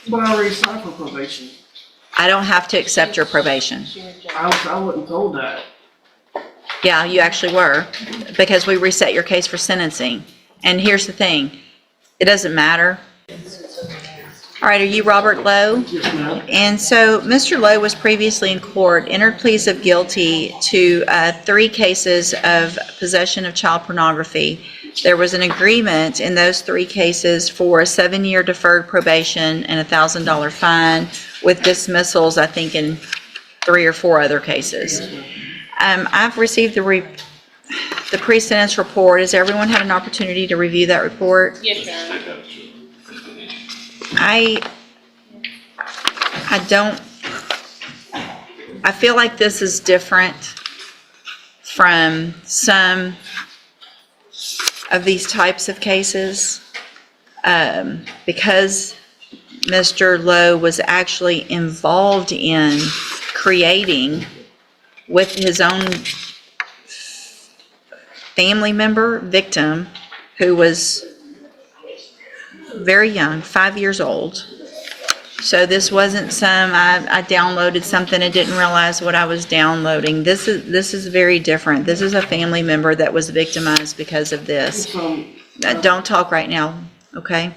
But I already signed for probation. I don't have to accept your probation. I wasn't told that. Yeah, you actually were, because we reset your case for sentencing. And here's the thing, it doesn't matter. All right, are you Robert Lowe? Yes, ma'am. And so Mr. Lowe was previously in court, entered pleas of guilty to 3 cases of possession of child pornography. There was an agreement in those 3 cases for a 7-year deferred probation and a $1,000 fine with dismissals, I think, in 3 or 4 other cases. I've received the pre-sentence report. Has everyone had an opportunity to review that report? Yes, Your Honor. I feel like this is different from some of these types of cases, because Mr. Lowe was actually involved in creating with his own family member, victim, who was very young, 5 years old. So this wasn't I downloaded something and didn't realize what I was downloading. This is very different. This is a family member that was victimized because of this. Don't talk right now, okay?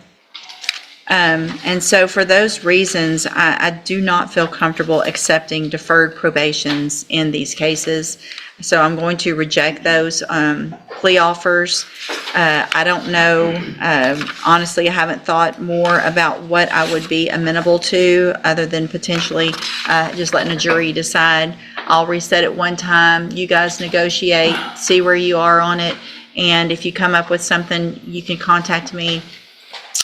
And so for those reasons, I do not feel comfortable accepting deferred probations in these cases. So I'm going to reject those plea offers. I don't know, honestly, I haven't thought more about what I would be amenable to other than potentially just letting a jury decide. I'll reset it one time. You guys negotiate, see where you are on it. And if you come up with something, you can contact me.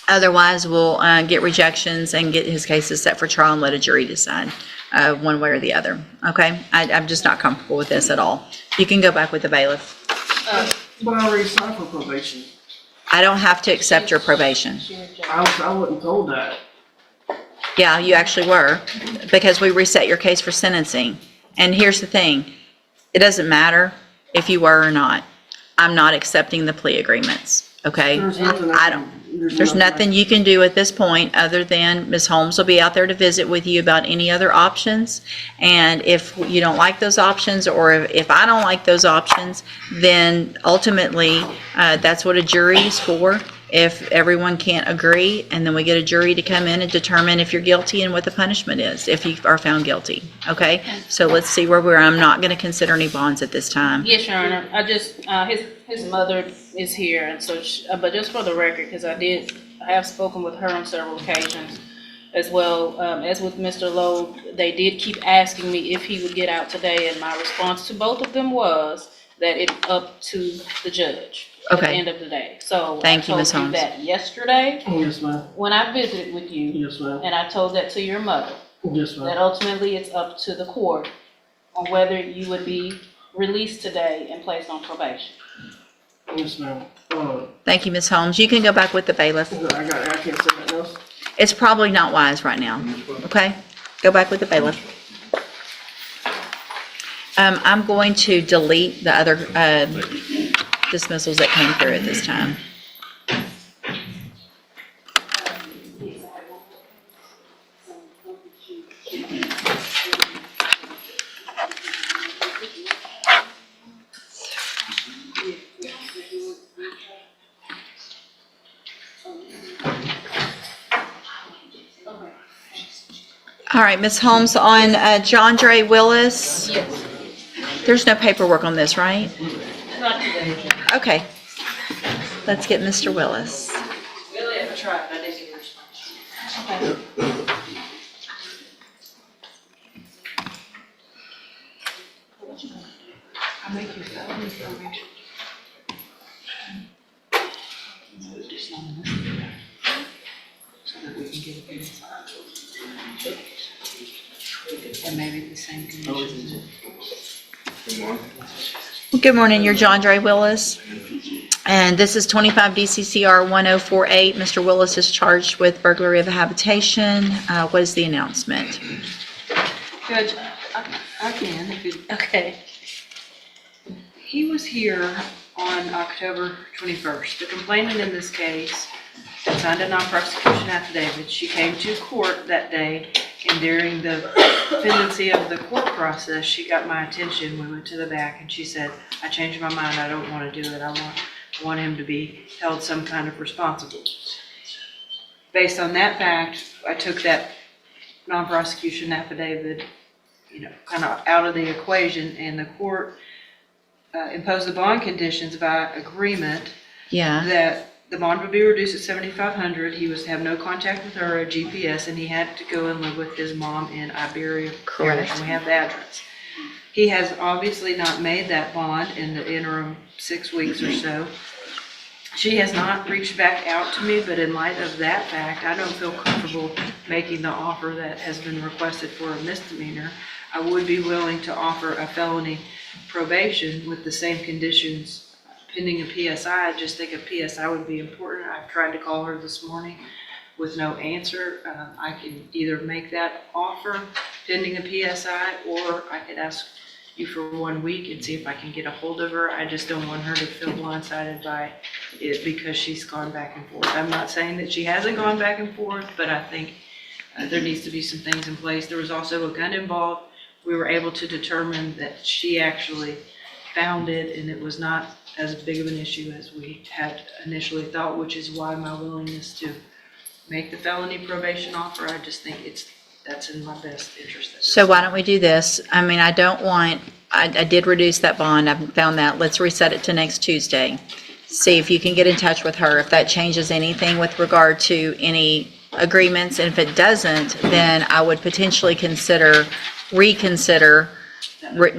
Otherwise, we'll get rejections and get his cases set for trial and let a jury decide one way or the other. Okay? I'm just not comfortable with this at all. You can go back with the bailiff. But I already signed for probation. I don't have to accept your probation. I wasn't told that. Yeah, you actually were, because we reset your case for sentencing. And here's the thing, it doesn't matter if you were or not. I'm not accepting the plea agreements, okay? There's nothing you can do at this point other than Ms. Holmes will be out there to visit with you about any other options. And if you don't like those options, or if I don't like those options, then ultimately that's what a jury is for. If everyone can't agree, and then we get a jury to come in and determine if you're guilty and what the punishment is if you are found guilty. Okay? So let's see where we're. I'm not going to consider any bonds at this time. Yes, Your Honor. I just, his mother is here, and so, but just for the record, because I have spoken with her on several occasions, as well as with Mr. Lowe. They did keep asking me if he would get out today, and my response to both of them was that it's up to the judge at the end of the day. So Thank you, Ms. I told Holmes. you that yesterday Yes, ma'am. when I visited with you, Yes, ma'am. and I told that to your mother. Yes, That ma'am. ultimately it's up to the court on whether you would be released today and placed on probation. Yes, ma'am. Thank you, Ms. Holmes. You can go back with the bailiff. I can't say nothing else. It's probably not wise right now, okay? Go back with the bailiff. I'm going to delete the other dismissals that came through at this time. All right, Ms. Holmes, on John Dre Willis, Yes. there's no paperwork on this, right? Not today. Okay. Let's get Mr. Willis. Really, I tried, but I didn't get a response. Okay. I'll make you felony probation. So that we can get it inside. And maybe the same conditions. Well, good morning, you're John Dre Willis. And this is 25 DCCR 1048. Mr. Willis is charged with burglary of a habitation. What is the announcement? Judge, I can, if you, Okay. he was here on October 21st. The complainant in this case and signed a non-prosecution affidavit. She came to court that day, and during the pendency of the court process, she got my attention. We went to the back, and she said, I changed my mind. I don't want to do it. I want him to be held some kind of responsible. Based on that fact, I took that non-prosecution affidavit, kind of out of the equation, and the court imposed the bond conditions by agreement Yeah, that the bond would be reduced at $7,500. He was to have no contact with her or GPS, and he had to go and live with his mom in Iberia Parish. Correct. And we have the address. He has obviously not made that bond in the interim 6 weeks or so. She has not reached back out to me, but in light of that fact, I don't feel comfortable making the offer that has been requested for a misdemeanor. I would be willing to offer a felony probation with the same conditions pending a PSI. I just think a PSI would be important. I've tried to call her this morning with no answer. I can either make that offer pending a PSI, or I could ask you for 1 week and see if I can get a hold of her. I just don't want her to feel blindsided by it because she's gone back and forth. I'm not saying that she hasn't gone back and forth, but I think there needs to be some things in place. There was also a gun involved. We were able to determine that she actually found it, and it was not as big of an issue as we had initially thought, which is why my willingness to make the felony probation offer. I just think that's in my best interest. so why don't we do this? I mean, I did reduce that bond, I found that. Let's reset it to next Tuesday. See if you can get in touch with her, if that changes anything with regard to any agreements, and if it doesn't, then I would potentially reconsider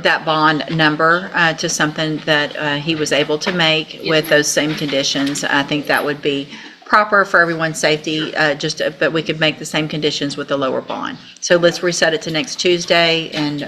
that bond number to something that he was able to make with those same conditions. I think that would be proper for everyone's safety, but we could make the same conditions with the lower bond. So let's reset it to next Tuesday, and